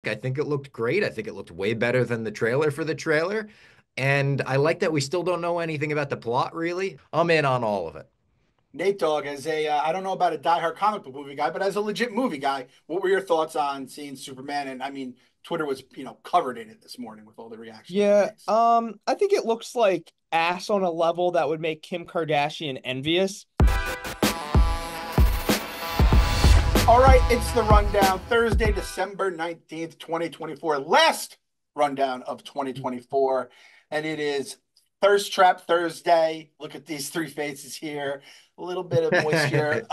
I think it looked great. I think it looked way better than the trailer for the trailer. And I like that we still don't know anything about the plot, really. I'm in on all of it. Nate Dogg, as a I don't know about a diehard comic book movie guy, but as a legit movie guy, what were your thoughts on seeing Superman? And I mean, Twitter was covered in it this morning with all the reactions and Yeah, takes. I think it looks like ass on a level that would make Kim Kardashian envious. All right, it's the rundown. Thursday, December 19th, 2024. Last rundown of 2024. And it is Thirst Trap Thursday. Look at these three faces here. A little bit of moisture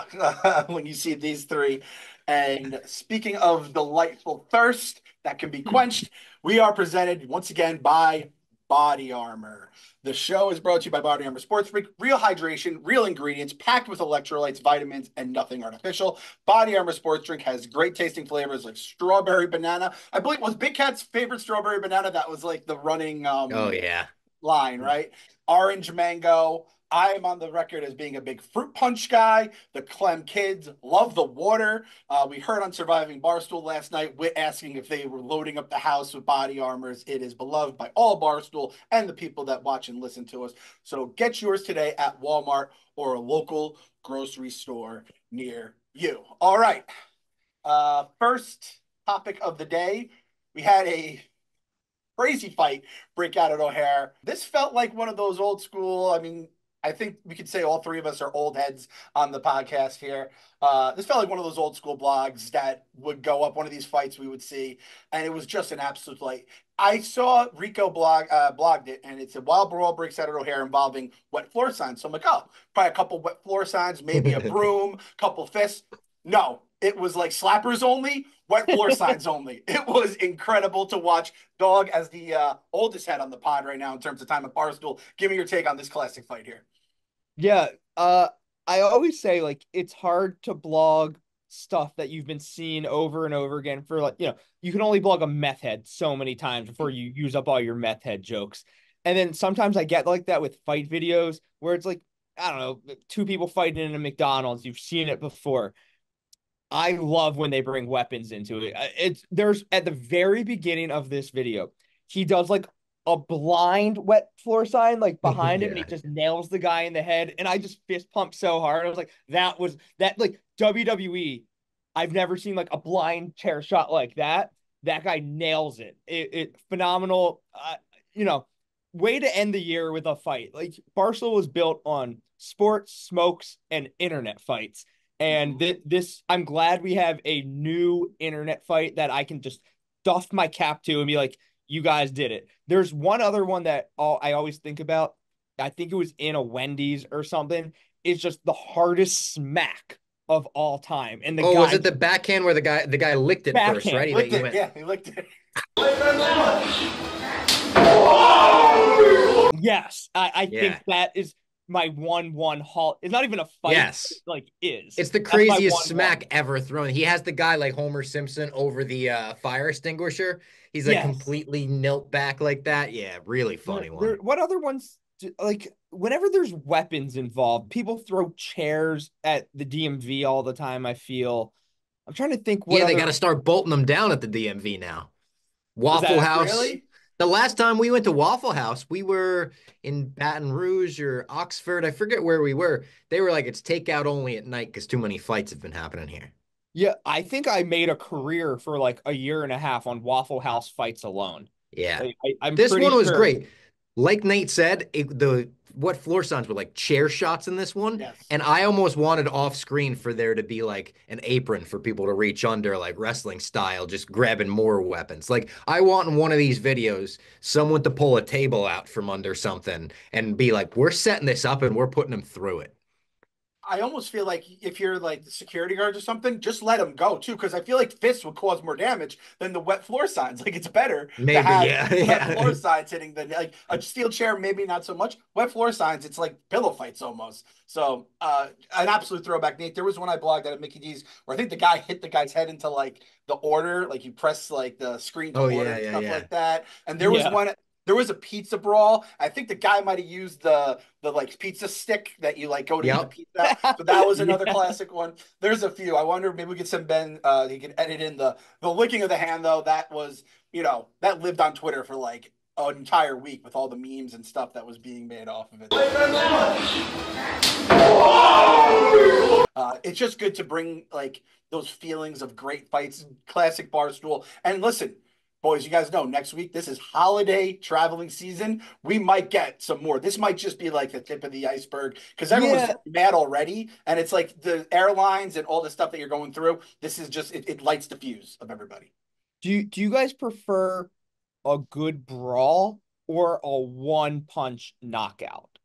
when you see these three. And speaking of delightful thirst that can be quenched, we are presented once again by Body Armor. The show is brought to you by BodyArmor Sports Freak. Real hydration, real ingredients, packed with electrolytes, vitamins, and nothing artificial. BodyArmor Sports Drink has great tasting flavors like strawberry banana. I believe was Big Cat's favorite strawberry banana. That was like the running Oh yeah. line, right? Orange mango. I am on the record as being a big fruit punch guy. The Clem kids love the water. We heard on Surviving Barstool last night, asking if they were loading up the house with body armors. It is beloved by all Barstool and the people that watch and listen to us. So get yours today at Walmart or a local grocery store near you. All right. First topic of the day. We had a crazy fight break out at O'Hare. This felt like one of those old school. I mean, I think we could say all three of us are old heads on the podcast here. This felt like one of those old school blogs that would go up one of these fights we would see, and it was just an absolute like. I saw Rico blogged it, and it said wild brawl breaks out at O'Hare involving wet floor signs. So I'm like, oh, probably a couple wet floor signs, maybe a broom, couple fists. No, it was like slappers only, wet floor signs only. It was incredible to watch. Dog, as the oldest head on the pod right now in terms of time at Barstool, give me your take on this classic fight here. Yeah, I always say like it's hard to blog stuff that you've been seeing over and over again for like, you can only blog a meth head so many times before you use up all your meth head jokes. And then sometimes I get like that with fight videos where it's like, I don't know, two people fighting in a McDonald's, you've seen it before. I love when they bring weapons into it. There's at the very beginning of this video, he does like a blind wet floor sign like behind him and he Yeah. just nails the guy in the head. And I just fist pumped so hard. I was like, that was that like WWE. I've never seen like a blind chair shot like that. That guy nails it. It phenomenal. You know, way to end the year with a fight. Like Barcelona was built on sports, smokes, and internet fights. And Mhm. this, I'm glad we have a new internet fight that I can just doff my cap to and be like, you guys did it. There's one other one that I always think about. I think it was in a Wendy's or something. It's just the hardest smack of all time. And the Oh, was guy it the backhand where the guy licked it first, right? backhand. He, Licked he it. went, Yeah, he licked it. Yes, I think yeah. that is my 1-1 halt. It's not even a fight, Yes. it, like is. It's the That's my craziest 1-1. smack ever thrown. He has the guy like Homer Simpson over the fire extinguisher. He's like Yes. completely knelt back like that. Yeah, really funny one. What other ones like whenever there's weapons involved, people throw chairs at the DMV all the time, I feel. I'm trying to think what Yeah, they got other to start bolting them down at the DMV now. is Waffle that House. Really? The last time we went to Waffle House, we were in Baton Rouge or Oxford. I forget where we were. They were like, it's takeout only at night because too many fights have been happening here. yeah, I think I made a career for like a year and a half on Waffle House fights alone. Yeah. I'm This pretty one was sure. great. Like Nate said, the what floor signs were like chair shots in this one, Yes. and I almost wanted off screen for there to be like an apron for people to reach under, like wrestling style, just grabbing more weapons. Like I want in one of these videos someone to pull a table out from under something and be like, "We're setting this up and we're putting them through it." I almost feel like if you're like the security guards or something, just let them go too, because I feel like fists would cause more damage than the wet floor signs. Like it's better to Maybe, have yeah, wet yeah. floor signs hitting the like a steel chair, maybe not so much. Wet floor signs, it's like pillow fights almost. So an absolute throwback, Nate. There was one I blogged at Mickey D's where I think the guy hit the guy's head into like the order, like you press like the screen to Oh order yeah, and yeah, stuff yeah. like that. And there was Yeah. one. There was a pizza brawl. I think the guy might have used the like pizza stick that you like go to eat the Yep. pizza out. So that was another Yeah. classic one. There's a few. I wonder maybe we could send Ben. He could edit in the licking of the hand though. That was that lived on Twitter for like an entire week with all the memes and stuff that was being made off of it. It's just good to bring like those feelings of great fights, classic Barstool. And listen, boys, you guys know next week this is holiday traveling season. We might get some more. This might just be like the tip of the iceberg because everyone's Yeah. mad already, and it's like the airlines and all the stuff that you're going through. This is just it lights the fuse of everybody. Do you guys prefer a good brawl or a one punch knockout?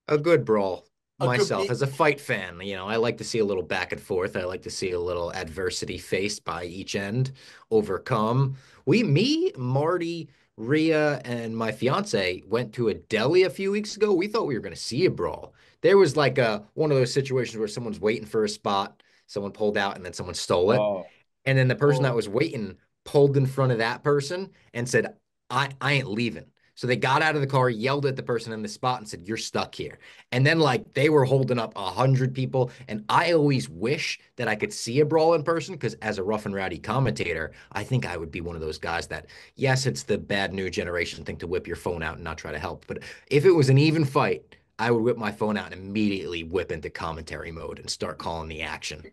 A good brawl. A good Myself, beat. as a fight fan, I like to see a little back and forth. I like to see a little adversity faced by each end, overcome. Me, Marty, Rhea, and my fiance went to a deli a few weeks ago. We thought we were going to see a brawl. There was like one of those situations where someone's waiting for a spot, someone pulled out, and then someone stole it. Oh, And then the person that Oh, was waiting pulled in front of that person and said, I ain't leaving. So they got out of the car, yelled at the person in the spot and said, "You're stuck here." And then like they were holding up 100 people. And I always wish that I could see a brawl in person because as a rough and rowdy commentator, I think I would be one of those guys that, yes, it's the bad new generation thing to whip your phone out and not try to help. But if it was an even fight, I would whip my phone out and immediately whip into commentary mode and start calling the action.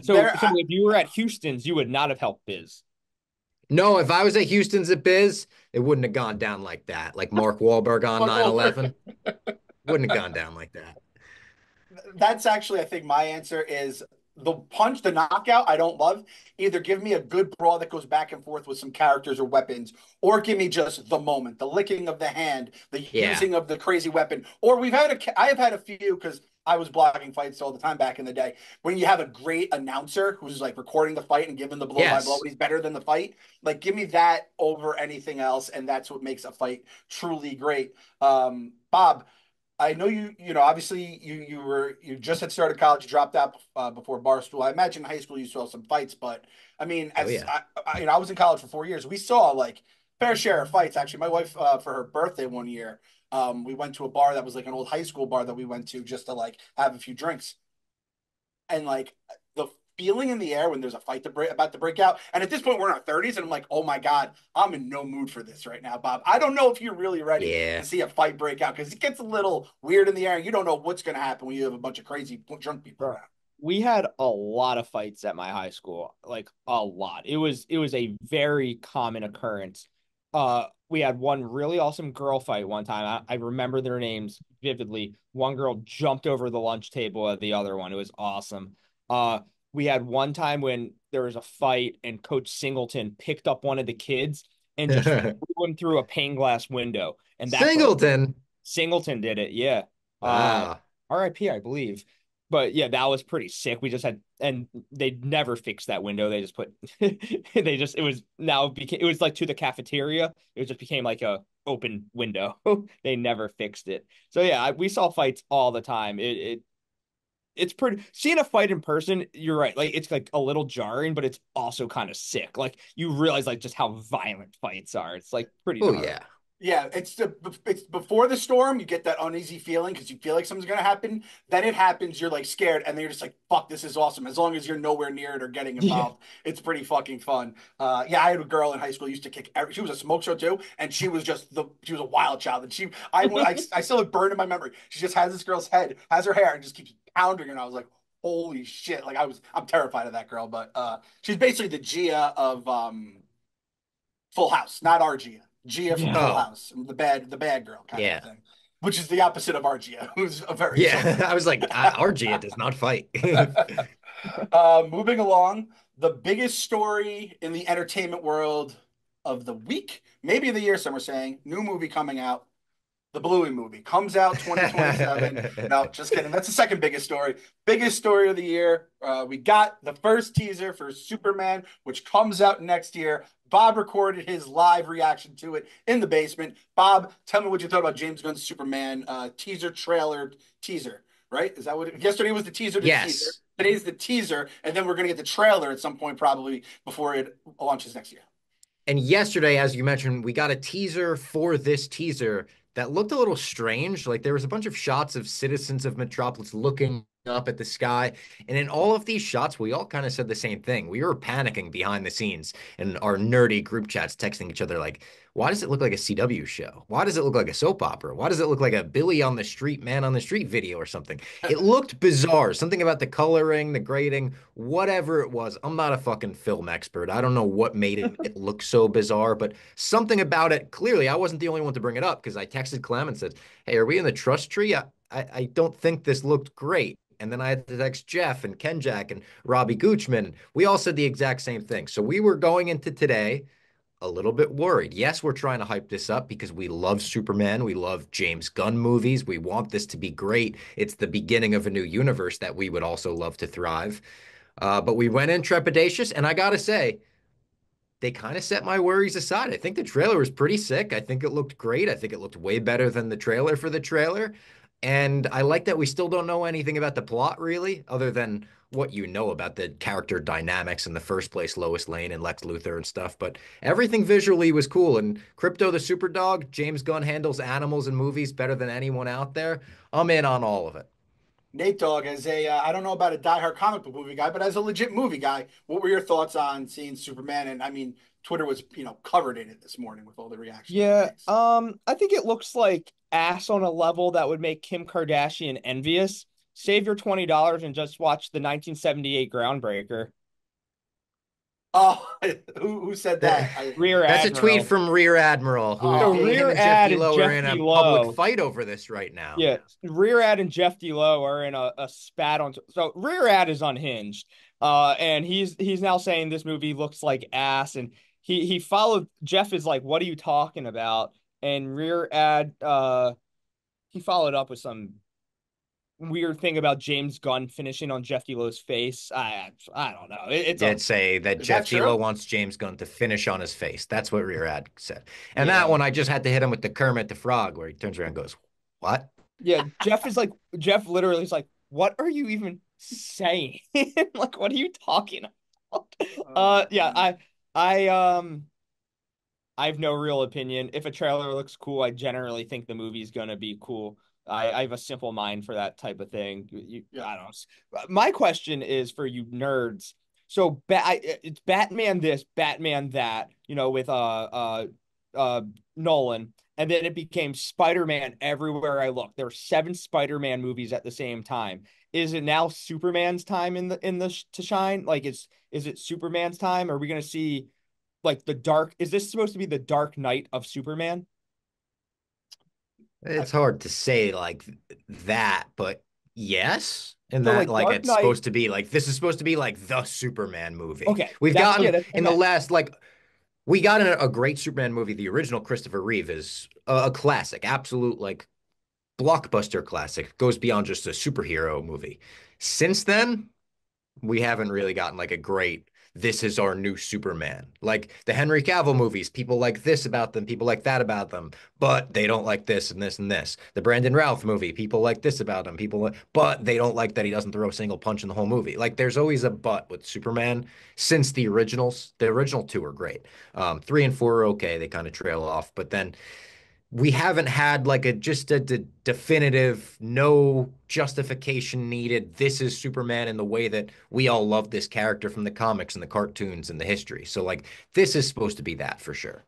so there. so if you were at Houston's, you would not have helped Biz. No, if I was at Houston's at Biz, it wouldn't have gone down like that. Like Mark Wahlberg on Fuck over. 9/11. Wouldn't have gone down like that. That's actually, I think my answer is the punch, the knockout. I don't love. Either give me a good brawl that goes back and forth with some characters or weapons, or give me just the moment, the licking of the hand, the Yeah. using of the crazy weapon. Or I have had a few because I was blogging fights all the time back in the day. When you have a great announcer who's like recording the fight and giving the blow by blow, Yes. but he's better than the fight. Like, give me that over anything else, and that's what makes a fight truly great. Bob, I know obviously you just had started college, you dropped out before Barstool. I imagine in high school you saw some fights, but I mean, Oh as yeah. I was in college for 4 years, we saw like fair share of fights. Actually, my wife for her birthday one year, we went to a bar that was like an old high school bar that we went to just to like have a few drinks, and like the feeling in the air when there's a fight about to break out. And at this point, we're in our 30s, and I'm like, oh my God, I'm in no mood for this right now, Bob. I don't know if you're really ready to Yeah. see a fight break out because it gets a little weird in the air. You don't know what's going to happen when you have a bunch of crazy drunk people Bro, around. we had a lot of fights at my high school, like a lot. It was a very common occurrence. We had one really awesome girl fight one time. I remember their names vividly. One girl jumped over the lunch table at the other one. It was awesome. Uh, we had one time when there was a fight and Coach Singleton picked up one of the kids and just threw him through a pane glass window, and that broke. Singleton. Singleton did it, yeah. Wow. RIP, I believe. But yeah, that was pretty sick. We just had, and they never fixed that window. They just put, it was now became, it was like to the cafeteria. It just became like a open window. They never fixed it. So yeah, we saw fights all the time. It's pretty, seeing a fight in person, you're right. Like it's like a little jarring, but it's also kind of sick. Like you realize like just how violent fights are. It's like pretty Oh gnarly. yeah. Yeah, it's before the storm, you get that uneasy feeling because you feel like something's gonna happen. Then it happens, you're like scared, and then you're just like, "Fuck, this is awesome!" As long as you're nowhere near it or getting Yeah. involved, it's pretty fucking fun. Yeah, I had a girl in high school who used to kick. She was a smoke show too, and she was a wild child. And I still have burned in my memory. She just has this girl's head, has her hair, and just keeps pounding her. And I was like, "Holy shit!" Like I'm terrified of that girl. But she's basically the Gia of Full House, not our Gia. Gia from Yeah. Full Oh, House, the bad girl kind of yeah. thing, which is the opposite of our Gia, who's a very Yeah. social. I was like, RG does not fight. Moving along, the biggest story in the entertainment world of the week, maybe the year, some are saying, new movie coming out. The Bluey movie comes out 2027. No, just kidding. That's the second biggest story. Biggest story of the year. We got the first teaser for Superman, which comes out next year. Bob recorded his live reaction to it in the basement. Bob, tell me what you thought about James Gunn's Superman teaser trailer teaser, right? Is that what yesterday was the teaser to teaser. Yes. Today's the teaser, and then we're going to get the trailer at some point, probably before it launches next year. And yesterday, as you mentioned, we got a teaser for this teaser that looked a little strange. Like there was a bunch of shots of citizens of Metropolis looking up at the sky. And in all of these shots, we all kind of said the same thing. We were panicking behind the scenes in our nerdy group chats, texting each other like, why does it look like a CW show? Why does it look like a soap opera? Why does it look like a Billy on the Street, Man on the Street video or something? It looked bizarre. Something about the coloring, the grading, whatever it was. I'm not a fucking film expert. I don't know what made it look so bizarre, but something about it. Clearly, I wasn't the only one to bring it up because I texted Clem and said, "Hey, are we in the trust tree? I don't think this looked great." And then I had to text Jeff and Kenjack and Robbie Goochman. We all said the exact same thing. So we were going into today a little bit worried. Yes, we're trying to hype this up because we love Superman. We love James Gunn movies. We want this to be great. It's the beginning of a new universe that we would also love to thrive. But we went in trepidatious, and I gotta say, they kind of set my worries aside. I think the trailer was pretty sick. I think it looked great. I think it looked way better than the trailer for the trailer. And I like that we still don't know anything about the plot, really, other than what you know about the character dynamics in the first place, Lois Lane and Lex Luthor and stuff. But everything visually was cool. And Crypto the Superdog, James Gunn handles animals in movies better than anyone out there. I'm in on all of it. Nate Dogg, as a I don't know about a diehard comic book movie guy, but as a legit movie guy, what were your thoughts on seeing Superman? And I mean, Twitter was covered in it this morning with all the reactions and Yeah, takes. I think it looks like ass on a level that would make Kim Kardashian envious. Save your $20 and just watch the 1978 Groundbreaker. Oh, who said that? Rear That's a tweet Admiral. from Rear Admiral, who So Oh, him Rear and Jeff Ad and D'Lo are Jeff in a public D'Lo. fight over this right now. Yeah, Rear Ad and Jeff D'Lo are in a spat on. So Rear Ad is unhinged, and he's now saying this movie looks like ass, and he followed. Jeff is like, "What are you talking about?" And Rear Ad, he followed up with some weird thing about James Gunn finishing on Jeff D'Lo's face. I don't know. He It's a did say that is that Jeff D'Lo true? wants James Gunn to finish on his face. That's what Rear Ad said. And that yeah one, I just had to hit him with the Kermit the Frog, where he turns around and goes, "What?" yeah. Jeff is like Jeff literally is like, "What are you even saying? Like, what are you talking about?" Oh Yeah. man. I um. I have no real opinion. If a trailer looks cool, I generally think the movie's gonna be cool. I have a simple mind for that type of thing. Yeah. I don't know. My question is for you nerds. So it's Batman this, Batman that, with Nolan, and then it became Spider-Man everywhere I look. There are 7 Spider-Man movies at the same time. Is it now Superman's time in the to shine? Like, is it Superman's time? Are we gonna see like the dark? Is this supposed to be the Dark Knight of Superman? I, It's hard to say like that, but yes. In So that, like like, Dark it's Knight. supposed to be like, this is supposed to be like the Superman movie. Okay, We've that's gotten that's what I in the meant. last, like, we got a great Superman movie. The original Christopher Reeve is a classic, absolute, like, blockbuster classic, goes beyond just a superhero movie. Since then, we haven't really gotten like a great, this is our new Superman. Like the Henry Cavill movies, people like this about them, people like that about them, but they don't like this and this and this. The Brandon Routh movie, people like this about him, but they don't like that he doesn't throw a single punch in the whole movie. Like there's always a but with Superman since the originals. The original two are great. 3 and 4 are okay. They kind of trail off, but then we haven't had like a just a definitive, no justification needed. This is Superman in the way that we all love this character from the comics and the cartoons and the history. So like this is supposed to be that for sure.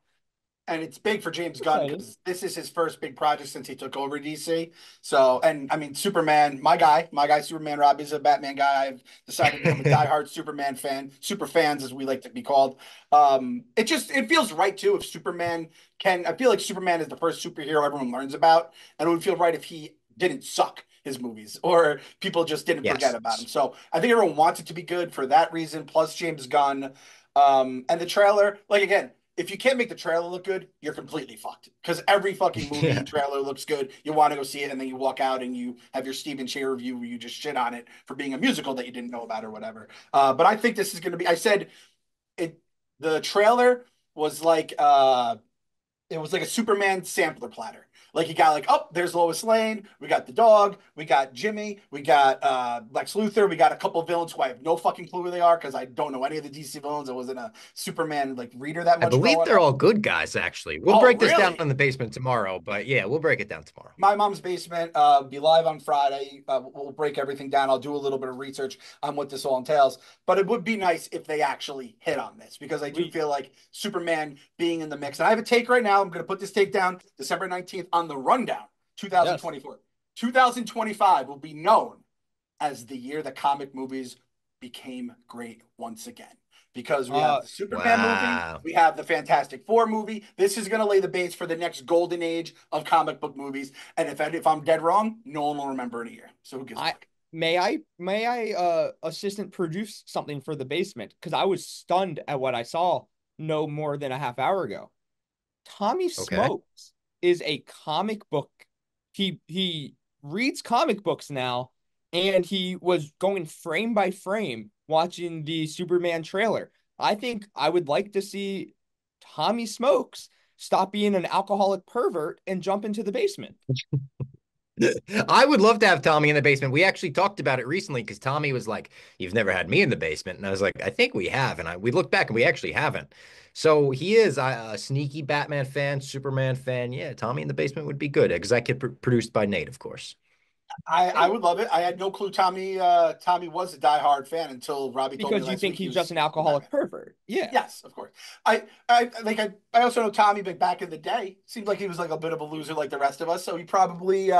and it's big for James Gunn Excited. because this is his first big project since he took over DC. So, and I mean, Superman, my guy, Superman Rob is a Batman guy. I've decided to become a diehard Superman fan, super fans as we like to be called. It feels right too if Superman can. I feel like Superman is the first superhero everyone learns about, and it would feel right if he didn't suck his movies or people just didn't forget Yes. about him. So I think everyone wants it to be good for that reason. Plus James Gunn, and the trailer, like again, if you can't make the trailer look good, you're completely fucked. Because every fucking movie Yeah. trailer looks good. You want to go see it, and then you walk out and you have your Stephen Shea review where you just shit on it for being a musical that you didn't know about or whatever. But I think this is going to be. I said it. The trailer was like it was like a Superman sampler platter. Like you got like, oh, there's Lois Lane, we got the dog, we got Jimmy, we got Lex Luthor, we got a couple of villains who I have no fucking clue who they are because I don't know any of the DC villains. I wasn't a Superman like reader that I much believe growing they're up. all good guys, actually. We'll Oh, break this down really? in the basement tomorrow, but yeah, we'll break it down tomorrow. My mom's basement be live on Friday. We'll break everything down. I'll do a little bit of research on what this all entails. But it would be nice if they actually hit on this because I do We feel like Superman being in the mix. And I have a take right now. I'm going to put this take down December 19th on the rundown yes. 2024. 2025 will be known as the year that comic movies became great once again. Because we have Uh the Superman movie, Wow. we have the Fantastic Four movie. This is going to lay the base for the next golden age of comic book movies. And if I'm dead wrong, no one will remember in a year. So who gives a I fuck? may I assistant produce something for the basement because I was stunned at what I saw no more than a half hour ago. Tommy Okay. Smokes is a comic book. He reads comic books now, and he was going frame by frame watching the Superman trailer. I think I would like to see Tommy Smokes stop being an alcoholic pervert and jump into the basement. I would love to have Tommy in the basement. We actually talked about it recently because Tommy was like, "You've never had me in the basement," and I was like, "I think we have," and we looked back and we actually haven't. So he is a sneaky Batman fan, Superman fan. Yeah, Tommy in the basement would be good. Executive produced by Nate, of course. I would love it. I had no clue Tommy was a diehard fan until Robbie told me Because you last think week he he's just was an a alcoholic Batman. pervert. Yeah. Yes, of course. I also know Tommy, but back in the day, seemed like he was like a bit of a loser like the rest of us. So he probably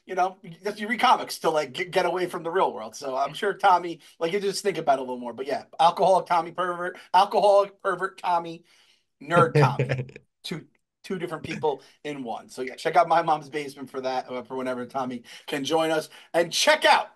you read comics to like get away from the real world. So I'm sure Tommy, like you just think about it a little more. But yeah, alcoholic pervert Tommy, nerd Tommy, two two different people in one. So yeah, check out my mom's basement for that for whenever Tommy can join us, and check out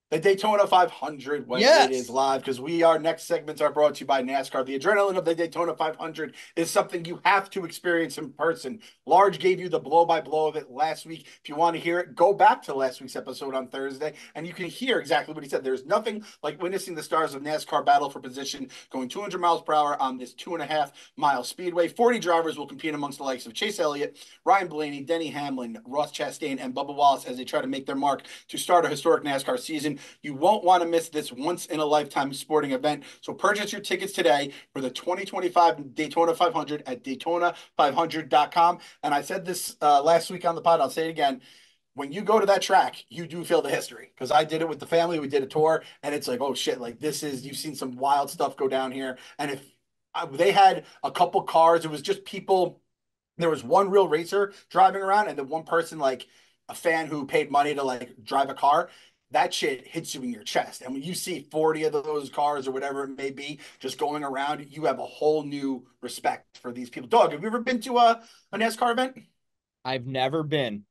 the Daytona 500 when it is Yes. live, because our next segments are brought to you by NASCAR. The adrenaline of the Daytona 500 is something you have to experience in person. Large gave you the blow by blow of it last week. If you want to hear it, go back to last week's episode on Thursday and you can hear exactly what he said. There's nothing like witnessing the stars of NASCAR battle for position, going 200 miles per hour on this 2.5 mile speedway. 40 drivers will compete amongst the likes of Chase Elliott, Ryan Blaney, Denny Hamlin, Ross Chastain, and Bubba Wallace as they try to make their mark to start a historic NASCAR season. You won't want to miss this once in a lifetime sporting event. So purchase your tickets today for the 2025 Daytona 500 at Daytona500.com. And I said this last week on the pod, I'll say it again. When you go to that track, you do feel the history because I did it with the family. We did a tour, and it's like, oh shit, like you've seen some wild stuff go down here. And if they had a couple cars, it was just people. There was one real racer driving around, and then one person like a fan who paid money to like drive a car. That shit hits you in your chest. And when you see 40 of those cars or whatever it may be just going around, you have a whole new respect for these people. Dog, have you ever been to a NASCAR event? I've never been.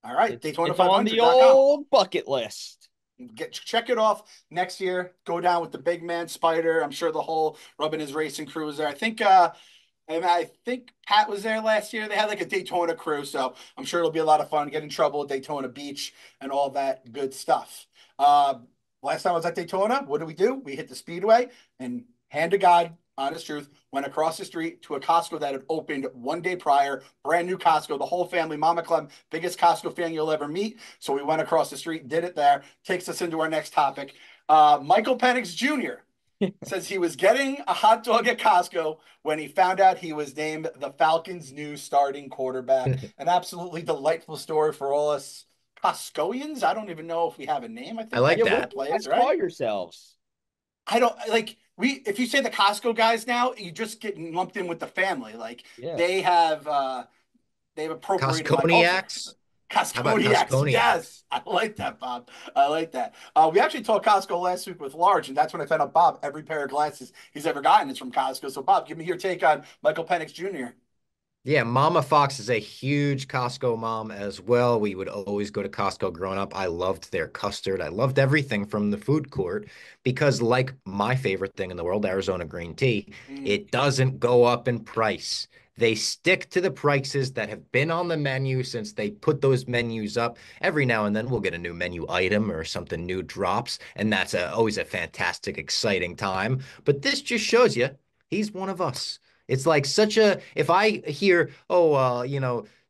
All right, It's on the Daytona500.com. old bucket list. Check it off next year. Go down with the big man Spider. I'm sure the whole rubbing his racing crew is there. I think Pat was there last year. They had like a Daytona crew, so I'm sure it'll be a lot of fun. Get in trouble at Daytona Beach and all that good stuff. Uh, Last time I was at Daytona, what did we do? We hit the Speedway and hand to God, honest truth, went across the street to a Costco that had opened one day prior, brand new Costco. The whole family, Mama Clem, biggest Costco fan you'll ever meet. So we went across the street, did it there. Takes us into our next topic. Michael Penix Jr. says he was getting a hot dog at Costco when he found out he was named the Falcons' new starting quarterback. An absolutely delightful story for all us Costcoians. I don't even know if we have a name. I I think like Yeah, technically what the that. do you players, guys right? call yourselves? I don't like we. If you say the Costco guys now, you just get lumped in with the family. Like Yeah. they have, they've appropriated my culture. Costconiacs? How about Costcodiacs, Costconiacs? yes, I like that, Bob. I like that. We actually talked Costco last week with Large, and that's when I found out Bob. Every pair of glasses he's ever gotten is from Costco. So, Bob, give me your take on Michael Penix Jr. Yeah, Mama Fox is a huge Costco mom as well. We would always go to Costco growing up. I loved their custard. I loved everything from the food court because, like my favorite thing in the world, Arizona green tea, Mm. it doesn't go up in price. They stick to the prices that have been on the menu since they put those menus up. Every now and then we'll get a new menu item or something new drops, and that's always a fantastic, exciting time. But this just shows you he's one of us. It's like such a, if I hear, oh,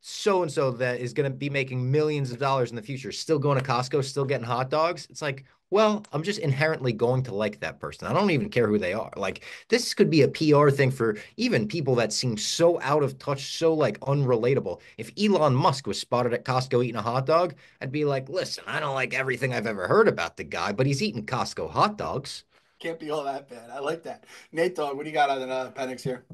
so and so that is going to be making millions of dollars in the future, still going to Costco, still getting hot dogs. It's like, well, I'm just inherently going to like that person. I don't even care who they are. Like, this could be a PR thing for even people that seem so out of touch, so like unrelatable. If Elon Musk was spotted at Costco eating a hot dog, I'd be like, listen, I don't like everything I've ever heard about the guy, but he's eating Costco hot dogs. Can't be all that bad. I like that. Nate Dogg, what do you got on the Penix here?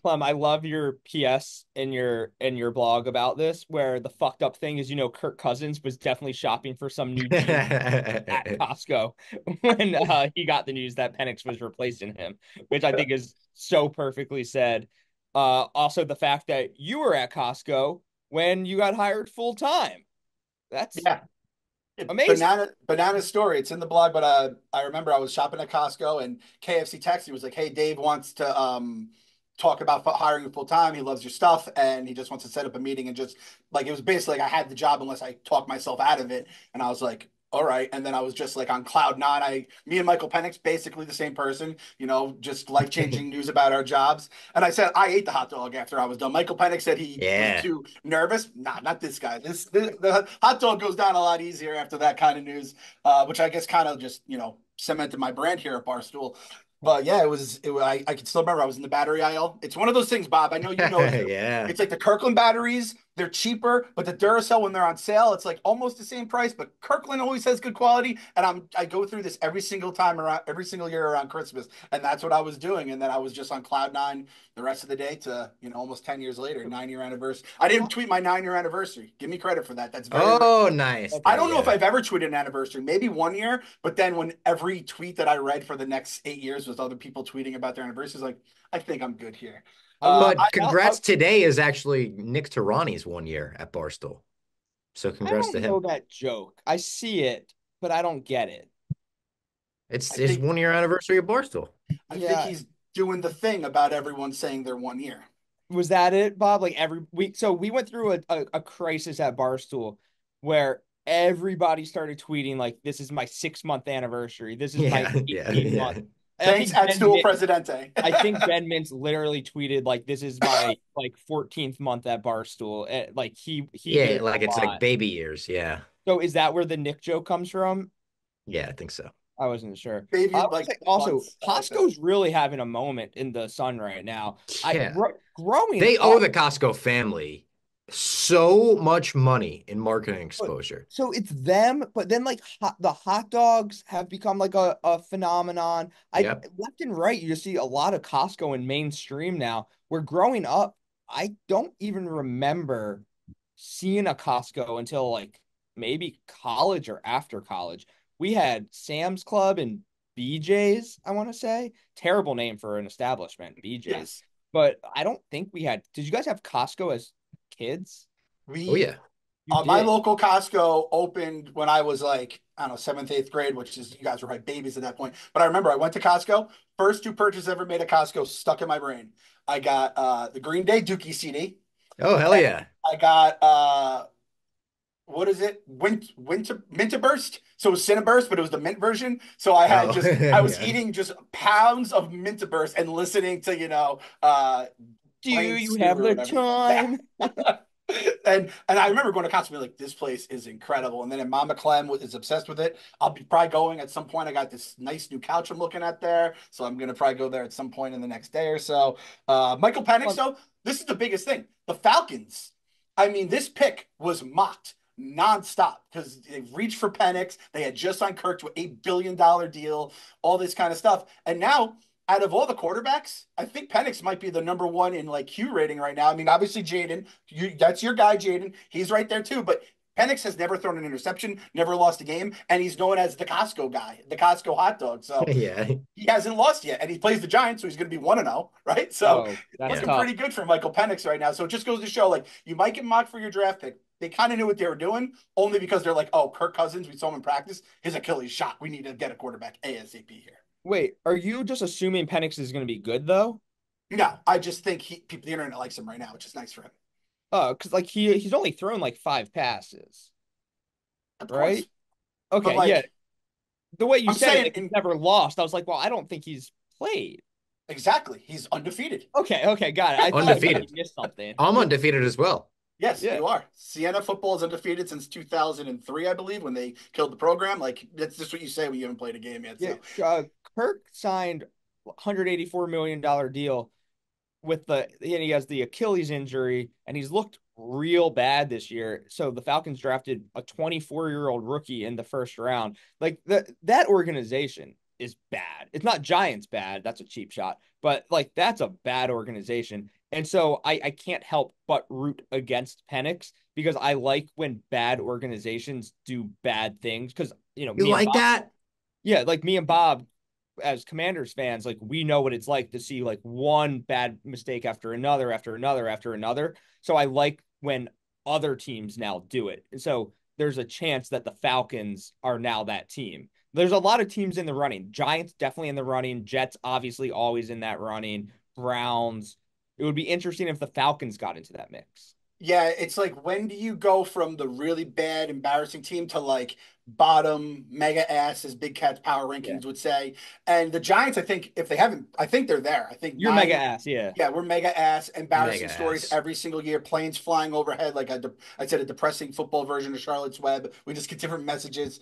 Clem, I love your PS in your blog about this, where the fucked up thing is, Kirk Cousins was definitely shopping for some new jeans at Costco when he got the news that Penix was replacing him, which I think is so perfectly said. Also, the fact that you were at Costco when you got hired full time. That's Yeah. amazing. Banana story. It's in the blog, but I remember I was shopping at Costco and KFC texted me, was like, "Hey, Dave wants to talk about hiring you full time. He loves your stuff and he just wants to set up a meeting." And just like it was basically like I had the job unless I talked myself out of it. And I was like, all right. And then I was just like on cloud nine. Me and Michael Penix, basically the same person, just life changing news about our jobs. And I said I ate the hot dog after I was done. Michael Penix said he was Yeah. too nervous. Nah, not this guy. The hot dog goes down a lot easier after that kind of news, which I guess kind of just cemented my brand here at Barstool. But yeah, I can still remember I was in the battery aisle. It's one of those things, Bob. I know you know it too. Yeah. It's like the Kirkland batteries, they're cheaper, but the Duracell when they're on sale, it's like almost the same price. But Kirkland always has good quality, and I go through this every single time around every single year around Christmas, and that's what I was doing. And then I was just on cloud nine the rest of the day to almost 10 years later, 9 year anniversary. I didn't tweet my 9 year anniversary. Give me credit for that. That's very rare. Oh, nice. I There don't you know if go. I've ever tweeted an anniversary, maybe 1 year, but then when every tweet that I read for the next 8 years was other people tweeting about their anniversaries, like, I think I'm good here. I will. But congrats, today is actually Nick Tarani's 1 year at Barstool. So I congrats to don't him. know that joke. I see it, but I don't get it. It's I his think 1 year anniversary of Barstool. I think Yeah, he's doing the thing about everyone saying they're 1 year. was that it, Bob? Like every week. So we went through a crisis at Barstool where everybody started tweeting like, "This is my 6 month anniversary. This is my Yeah, yeah, 18 month." yeah. And Thanks, at Stool Presidente. I think Ben Mintz literally tweeted like, "This is my like 14th month at Barstool." And, like he did Yeah, it like a it's like lot. baby years. Yeah. So is that where the Nick joke comes from? Yeah, I think so. I wasn't sure. Baby, I would like say also, months. I like that. Costco's really having a moment in the sun right now. Yeah. Growing They owe up, the Costco family so much money in marketing but- exposure. so it's them, but then like the hot dogs have become like a phenomenon. Yep. Left and right, you just see a lot of Costco in mainstream now. Where growing up, I don't even remember seeing a Costco until like maybe college or after college. We had Sam's Club and BJ's, I want to say. Terrible name for an establishment, BJ's. Yes. But I don't think we had. Did you guys have Costco as kids? Oh We yeah. You My did. local Costco opened when I was like, I don't know, seventh, eighth grade, which is you guys were like babies at that point. But I remember I went to Costco. First two purchases ever made at Costco stuck in my brain. I got the Green Day Dookie CD. Oh hell And yeah. I got what is it? Mintaburst. So it was Cinnaburst, but it was the mint version. So Oh I was yeah. eating just pounds of Mintaburst and listening to, Do Plain you Stew have or the whatever. Yeah. time? And I remember going to Costco and be like, this place is incredible. And then Mama Clem is obsessed with it. I'll be probably going at some point. I got this nice new couch I'm looking at there. So I'm gonna probably go there at some point in the next day or so. Michael Penix, though, this is the biggest thing. The Falcons. I mean, this pick was mocked nonstop because they reached for Penix. They had just signed Kirk to an $8 billion deal, all this kind of stuff. And now out of all the quarterbacks, I think Penix might be the number one in like Q rating right now. I mean, obviously Jaden, that's your guy, Jaden. He's right there too. But Penix has never thrown an interception, never lost a game, and he's known as the Costco guy, the Costco hot dog. So Yeah. he hasn't lost yet, and he plays the Giants, so he's going to be 1-0, right? So Oh, it's that's Yeah. looking tough. pretty good for Michael Penix right now. So it just goes to show, like, you might get mocked for your draft pick. They kind of knew what they were doing, only because they're like, oh, Kirk Cousins, we saw him in practice, his Achilles shot. We need to get a quarterback ASAP here. Wait, are you just assuming Penix is going to be good though? No, I just think the internet likes him right now, which is nice for him. Oh, because like he's only thrown like 5 passes, Of course. right? But Okay, yeah. like, The way you I'm said it, saying, like he's never lost. I was like, well, I don't think he's played. exactly, he's undefeated. Okay, got it. I thought maybe Undefeated. you missed something. I'm undefeated as well. Yes, Yeah. you are. Siena football is undefeated since 2003, I believe, when they killed the program. Like, that's just what you say when you haven't played a game yet. Yeah. So, Kirk signed $184 million deal with and he has the Achilles injury, and he's looked real bad this year. So the Falcons drafted a 24-year-old rookie in the first round. Like that organization is bad. It's not Giants bad. That's a cheap shot, but like that's a bad organization. And so I can't help but root against Penix because I like when bad organizations do bad things. Because You me and like Bob, that? yeah, like me and Bob as Commanders fans, like we know what it's like to see like one bad mistake after another, after another, after another. So I like when other teams now do it. And so there's a chance that the Falcons are now that team. There's a lot of teams in the running. Giants definitely in the running. Jets obviously always in that running. Browns. It would be interesting if the Falcons got into that mix. yeah, it's like, when do you go from the really bad, embarrassing team to like bottom mega ass, as Big Cat's power Yeah. rankings would say? And the Giants, I think, if they haven't, I think they're there. I think You're mega nine. ass, yeah. Yeah, we're mega ass. Mega Embarrassing stories ass. every single year. Planes flying overhead, like I said, a depressing football version of Charlotte's Web. We just get different messages.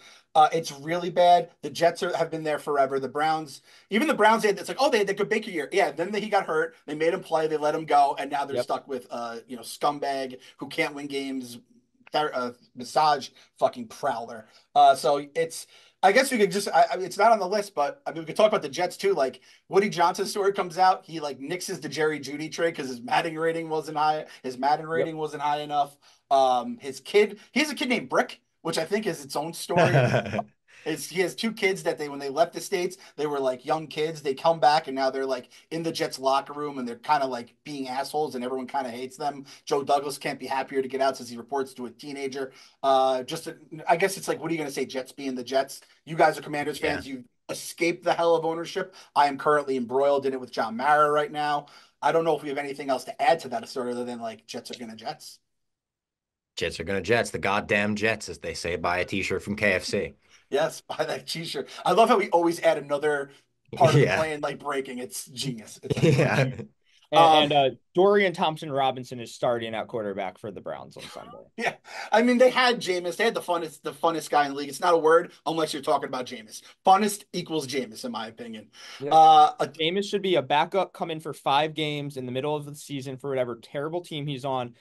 It's really bad. The Jets have been there forever. The Browns, even the Browns, it's like, oh, they had the good Baker year. Yeah, then he got hurt. They made him play. They let him go, and now they're Yep. stuck with scumbag who can't win games, massage fucking prowler. So it's. I guess we could just. It's not on the list, but I mean, we could talk about the Jets too. Like, Woody Johnson's story comes out, he like nixes the Jerry Judy trade because his Madden rating wasn't high. His Madden Yep. rating wasn't high enough. His kid, he has a kid named Brick, which I think is its own story. He has two kids that when they left the States, they were like young kids. They come back and now they're like in the Jets locker room and they're kind of like being assholes and everyone kind of hates them. Joe Douglas can't be happier to get out since he reports to a teenager. I guess it's like, what are you going to say? Jets being the Jets. You guys are Commanders Yeah. fans. You escaped the hell of ownership. I am currently embroiled in it with John Mara right now. I don't know if we have anything else to add to that story other than like Jets are going to Jets. Jets are gonna Jets, the goddamn Jets, as they say. Buy a t-shirt from KFC. Yes, buy that t-shirt. I love how we always add another part of the Yeah. plan like breaking. It's genius. It's absolutely Yeah. genius. Um, And Dorian Thompson Robinson is starting at quarterback for the Browns on Sunday. yeah, I mean they had Jameis. They had the funnest guy in the league. It's not a word unless you're talking about Jameis. Funnest equals Jameis, in my opinion. Yep. Uh, Jameis should be a backup, come in for 5 games in the middle of the season for whatever terrible team he's on.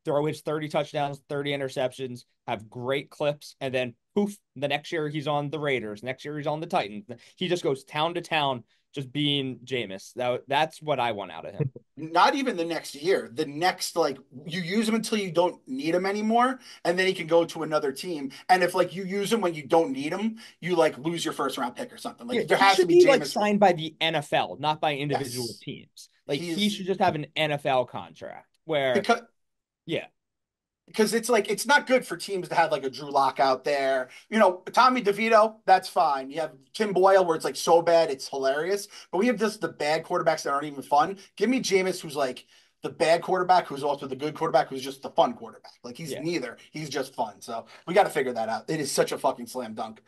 Throw his 30 touchdowns, 30 interceptions, have great clips, and then poof, the next year he's on the Raiders. Next year he's on the Titans. He just goes town to town, just being Jameis. That's what I want out of him. Not even the next year. The next, like, you use him until you don't need him anymore, and then he can go to another team. And if like you use him when you don't need him, you like lose your first round pick or something. Yeah, Like there he has to should be be like Jameis. signed by the NFL, not by individual Yes, teams. Like he he's should just have an NFL contract where, because yeah, it's like it's not good for teams to have like a Drew Lock out there. Tommy DeVito, that's fine. You have Tim Boyle where it's like so bad it's hilarious. But we have just the bad quarterbacks that aren't even fun. Give me Jameis, who's like the bad quarterback, who's also the good quarterback, who's just the fun quarterback. Like he's yeah. neither. He's just fun. So we got to figure that out. It is such a fucking slam dunk.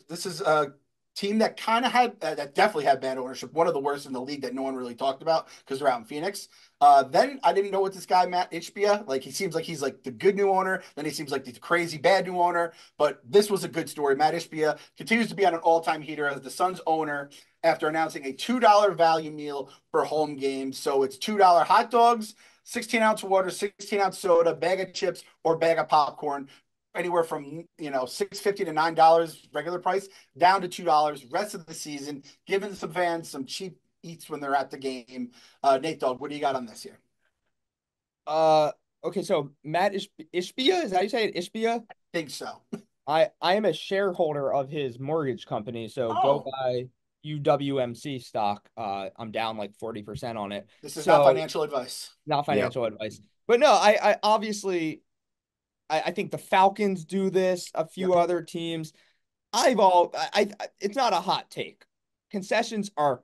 This is a team that kind of had that definitely had bad ownership. One of the worst in the league that no one really talked about because they're out in Phoenix. Then I didn't know what this guy Matt Ishbia, like he seems like he's like the good new owner. Then he seems like the crazy bad new owner. But this was a good story. Matt Ishbia continues to be on an all-time heater as the Suns owner after announcing a $2 value meal for home games. So it's $2 hot dogs, 16-ounce water, 16-ounce soda, bag of chips, or bag of popcorn. Anywhere from $6.50 to $9 regular price down to $2 rest of the season, giving some fans some cheap eats when they're at the game. Nate Dogg, what do you got on this here? Uh, okay, so Matt Ishbia, is that how you say it? Ishbia? Think so. I am a shareholder of his mortgage company, so go Oh, buy UWMC stock. I'm down like 40% on it. this is not So financial advice. not Yep. financial advice. But no, I obviously I think the Falcons do this, a few Yep. other teams. It's not a hot take. Concessions are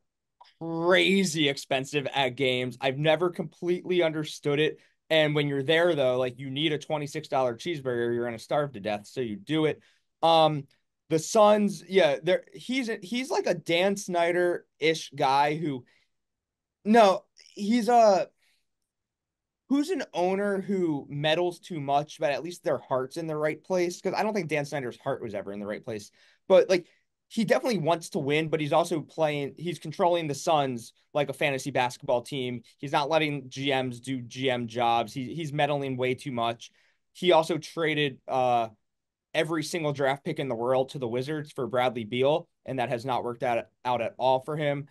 crazy expensive at games. I've never completely understood it. And when you're there though, like you need a $26 cheeseburger, you're gonna starve to death, so you do it. Um, the Suns, yeah, he's like a Dan Snyder-ish guy who no, he's a who's an owner who meddles too much, but at least their heart's in the right place? Because I don't think Dan Snyder's heart was ever in the right place. But like he definitely wants to win, but he's also he's controlling the Suns like a fantasy basketball team. He's not letting GMs do GM jobs. He's meddling way too much. He also traded every single draft pick in the world to the Wizards for Bradley Beal, and that has not worked out at all for him.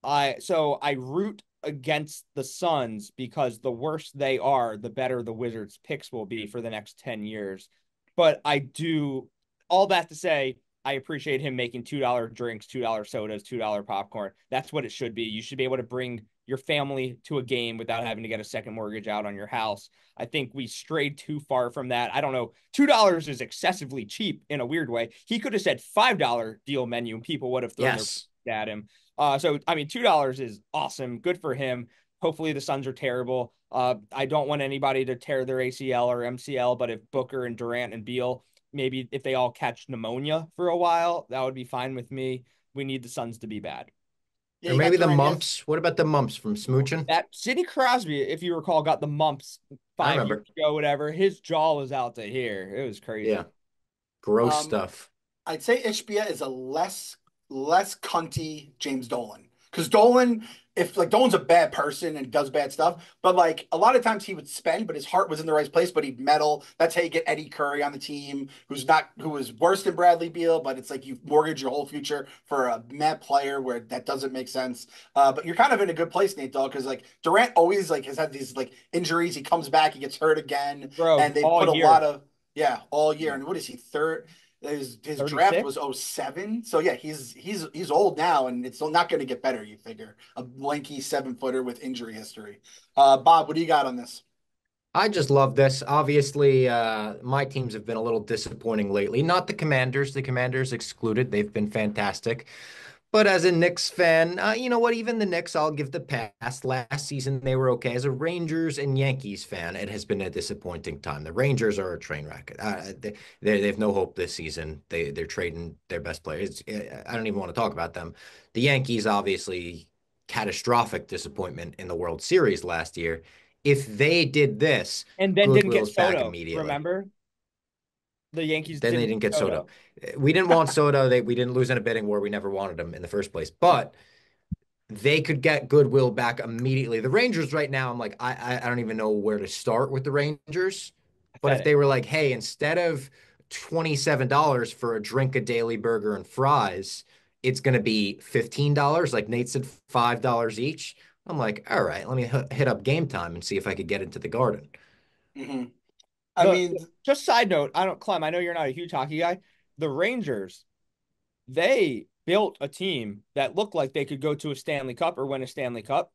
I root against the Suns because the worse they are, the better the Wizards picks will be for the next 10 years. But I do all that to say I appreciate him making $2 drinks, $2 sodas, $2 popcorn. That's what it should be. You should be able to bring your family to a game without having to get a second mortgage out on your house. I think we strayed too far from that. I don't know. $2 is excessively cheap in a weird way. He could have said $5 deal menu and people would have thrown Yes. their at him. So I mean, $2 is awesome. Good for him. Hopefully the Suns are terrible. I don't want anybody to tear their ACL or MCL, but if Booker and Durant and Beal, maybe if they all catch pneumonia for a while, that would be fine with me. We need the Suns to be bad. Yeah, Or you got maybe the Durant. mumps. What about the mumps from smooching? That Sidney Crosby, if you recall, got the mumps I 5 years remember. ago, whatever. His jaw was out to here. It was Yeah. crazy. Gross Um, stuff. I'd say Ishbia is a less cunty James Dolan. Because Dolan, if like Dolan's a bad person and does bad stuff, but like a lot of times he would spend, but his heart was in the right place, but he'd meddle. That's how you get Eddie Curry on the team, who was worse than Bradley Beal, but it's like you've mortgaged your whole future for a mad player where that doesn't make sense. But you're kind of in a good place, Nate, Dog, because like Durant always like has had these like injuries. He comes back, he gets hurt again, Bro, and they all put a lot year. of all year. And what is he, third? His draft 36? was '07. So yeah, he's old now, and it's not going to get better, you figure. A lanky 7-footer with injury history. Bob, what do you got on this? I just love this. Obviously, my teams have been a little disappointing lately. Not the Commanders. The Commanders excluded. They've been fantastic. But as a Knicks fan, you know what? Even the Knicks, I'll give the pass. Last season, they were okay. As a Rangers and Yankees fan, it has been a disappointing time. The Rangers are a train wreck. They have no hope this season. They're trading their best players. I don't even want to talk about them. The Yankees, obviously, catastrophic disappointment in the World Series last year. If they did this, And then didn't get goodwill's back Soto, immediately. remember? The Yankees Then they didn't didn't get get Soto. Soto. We didn't want Soto. We didn't lose in a bidding war. We never wanted him in the first place. But they could get goodwill back immediately. The Rangers right now, I'm like, I don't even know where to start with the Rangers. But if Pathetic. they were like, hey, instead of $27 for a drink, a daily burger, and fries, it's going to be $15. Like Nate said, $5 each. I'm like, all right, let me hit up Game Time and see if I could get into the Garden. Hmm. I The mean, just side note, I don't Clem, I know you're not a huge hockey guy. The Rangers, they built a team that looked like they could go to a Stanley Cup or win a Stanley Cup.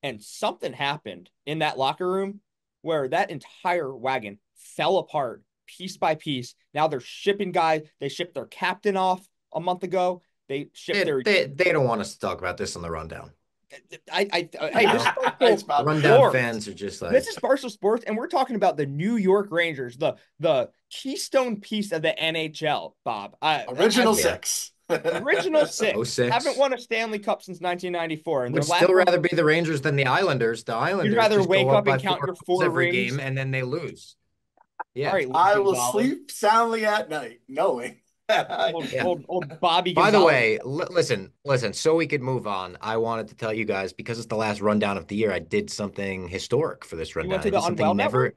And something happened in that locker room where that entire wagon fell apart piece by piece. Now they're shipping guys. They shipped their captain off a month ago. They shipped They, their. they, they don't want us to talk about this on the rundown. Hey, You this is know, thanks, Barstool the Bob. rundown Sports. fans are just This like, is Barstool Sports, and we're talking about the New York Rangers, the keystone piece of the NHL. Bob, Original yeah, six. original oh six haven't 06. won a Stanley Cup since 1994, and their Would last still one. rather be the Rangers than the Islanders. The You'd Islanders rather just go wake up up by and four count your goals four every rings. game and then they lose. All Yeah. right, I will Gonzalez. sleep soundly at night knowing. Yeah. Old Bobby By the Gonzalez. way, listen, so we could move on, I wanted to tell you guys because it's the last rundown of the year, I did something historic for this You went rundown. to I the did Unwell something Network?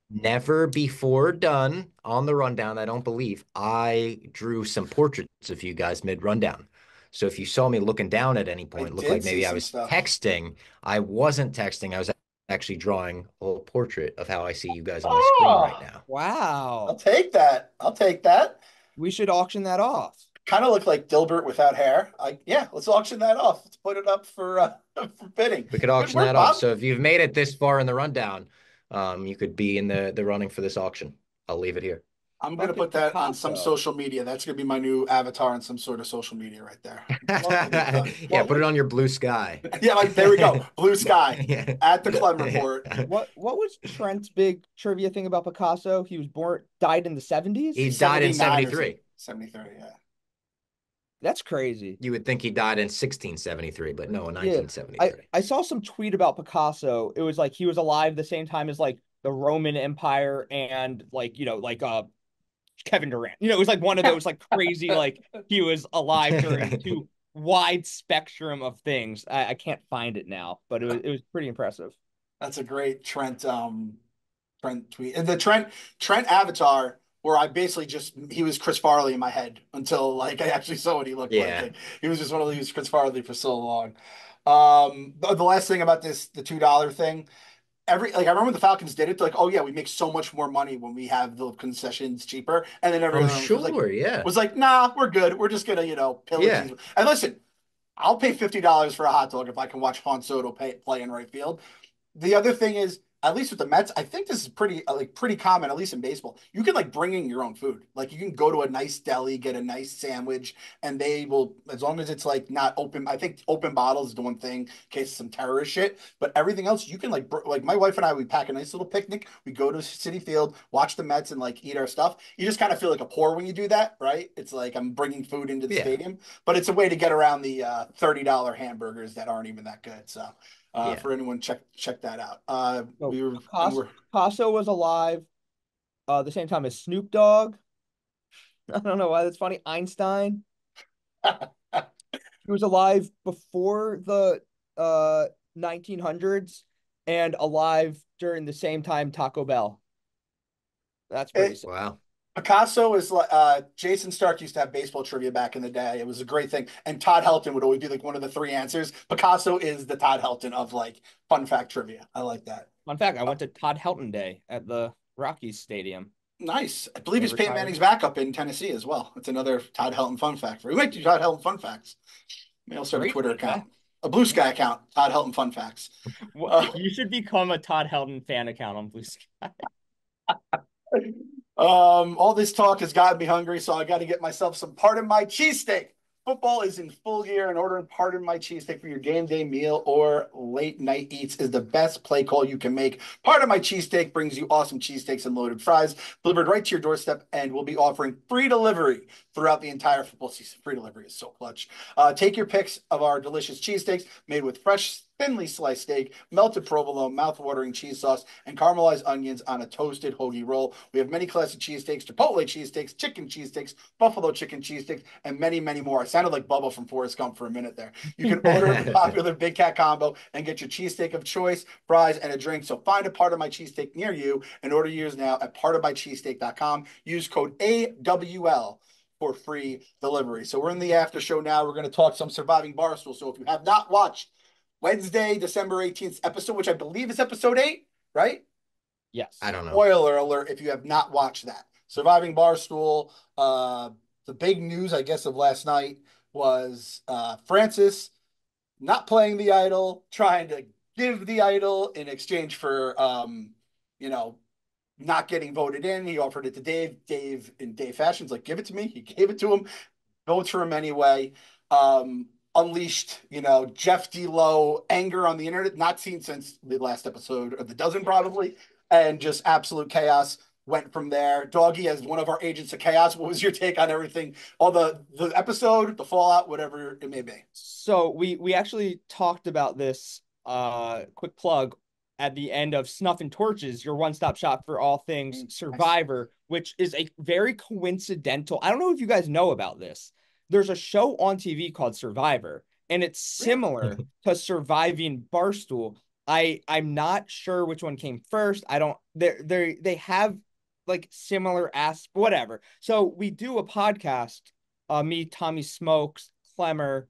never before done on the rundown, I don't believe. I drew some portraits of you guys mid rundown. So if you saw me looking down at any I point, it looked did like see maybe I some was stuff. texting. I wasn't texting. I was actually drawing a little portrait of how I see you guys on my screen right Oh, now. I'll Wow. take that. I'll take that. We should auction that off. Kind of look like Dilbert without hair. Yeah, let's auction that off. Let's put it up for for bidding. We could Good auction work, that off. Bob. So if you've made it this far in the rundown, you could be in the running for this auction. I'll leave it here. I'm gonna Fucking put that on some Picasso. social media. That's gonna be my new avatar on some sort of social media right there. Nicely done. Yeah, What put it was on your blue sky. Yeah, like there we go. Blue sky Yeah. at the Clem Report. what was Trent's big trivia thing about Picasso? He was died in the 70s? He died in 79 or 73. 73, yeah. That's crazy. You would think he died in 1673, but no, in Yeah. I 1973. I saw some tweet about Picasso. It was like he was alive the same time as like the Roman Empire and like, like Kevin Durant. It was like one of those like crazy like he was alive during two wide spectrum of things. I can't find it now, but it was pretty impressive. That's a great Trent tweet. And the Trent avatar where I basically just he was Chris Farley in my head until like I actually saw what he looked like. Yeah. Like, he was just one of these Chris Farley for so long. The last thing about this, the $2 thing, I remember when the Falcons did it, they're like, oh yeah, we make so much more money when we have the concessions cheaper. And then Oh, everyone sure. Yeah. was like, nah, we're good. We're just gonna, pillage Yeah. these. And listen, I'll pay $50 for a hot dog if I can watch Han Soto play in right field. The other thing is, at least with the Mets, I think this is pretty common, at least in baseball. You can like bring in your own food. Like you can go to a nice deli, get a nice sandwich, and they will, as long as it's like not open. I think open bottles is the one thing in case of some terrorist shit. But everything else, you can like my wife and I, we pack a nice little picnic. We go to City Field, watch the Mets, and like eat our stuff. You just kind of feel like a poor when you do that, right? It's like I'm bringing food into the Yeah. stadium, but it's a way to get around the $30 hamburgers that aren't even that good. So. Yeah. For anyone, check that out. So And Picasso, we're Picasso was alive the same time as Snoop Dogg. I don't know why that's funny. Einstein, he was alive before the 1900s and alive during the same time Taco Bell. That's pretty it, sick. Wow. Picasso is like Jason Stark used to have baseball trivia back in the day. It was a great thing, and Todd Helton would always be like one of the three answers. Picasso is the Todd Helton of like fun fact trivia. I like that. Fun fact, I Uh, went to Todd Helton Day at the Rockies Stadium. nice. I believe They he's Peyton retired. Manning's backup in Tennessee as well. It's another Todd Helton fun fact. We might do Todd Helton fun facts. Maybe I'll start a Great Twitter fun account, fact. a Blue Sky account. Todd Helton fun facts. What, Uh, you should become a Todd Helton fan account on Blue Sky. All this talk has gotten me hungry, so I got to get myself some Pardon My Cheesesteak. Football is in full gear, and ordering Pardon My Cheesesteak for your game day meal or late night eats is the best play call you can make. Pardon My Cheesesteak brings you awesome cheesesteaks and loaded fries delivered right to your doorstep, and we'll be offering free delivery throughout the entire football season. Free delivery is so clutch. Take your picks of our delicious cheesesteaks made with fresh, thinly sliced steak, melted provolone, mouth-watering cheese sauce, and caramelized onions on a toasted hoagie roll. We have many classic cheesesteaks, Chipotle cheesesteaks, chicken cheesesteaks, buffalo chicken cheesesteaks, and many, many more. I sounded like Bubba from Forrest Gump for a minute there. You can order the popular Big Cat combo and get your cheesesteak of choice, fries, and a drink. So find a Part of My Cheesesteak near you and order yours now at partofmycheesesteak.com. Use code AWL for free delivery. So we're in the after show now. We're going to talk some Surviving Barstool. So if you have not watched Wednesday, December 18th episode, which I believe is episode 8, right? Yes. I don't know. Spoiler alert if you have not watched that. Surviving Barstool. The big news, I guess, of last night was Francis not playing the idol, trying to give the idol in exchange for, you know, not getting voted in. He offered it to Dave. Dave, in Dave fashion's like, give it to me. He gave it to him. Votes for him anyway. Unleashed, Jeff D. Lowe anger on the internet, not seen since the last episode of The Dozen, probably, and just absolute chaos went from there. Doggy, as one of our agents of chaos, what was your take on everything? All the episode, the fallout, whatever it may be. So we actually talked about this quick plug at the end of Snuff and Torches, your one-stop shop for all things Nice. Survivor, which is a very coincidental. I don't know if you guys know about this. There's a show on TV called Survivor, and it's Really? similar to Surviving Barstool. I'm not sure which one came first. I don't they have like similar whatever. So we do a podcast, me, Tommy Smokes, Clemmer,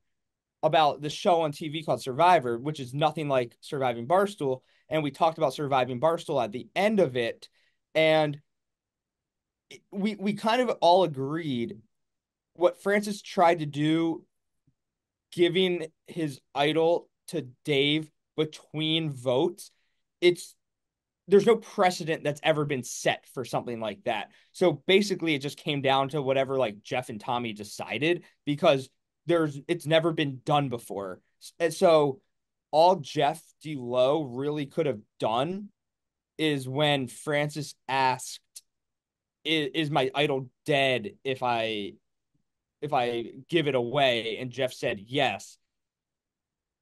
about the show on TV called Survivor, which is nothing like Surviving Barstool. And we talked about Surviving Barstool at the end of it. And we kind of all agreed what Francis tried to do, giving his idol to Dave between votes. It's there's no precedent that's ever been set for something like that. So basically it just came down to whatever like Jeff and Tommy decided because it's never been done before. And so all Jeff D. Lowe really could have done is when Francis asked, is my idol dead if I I give it away, and Jeff said yes,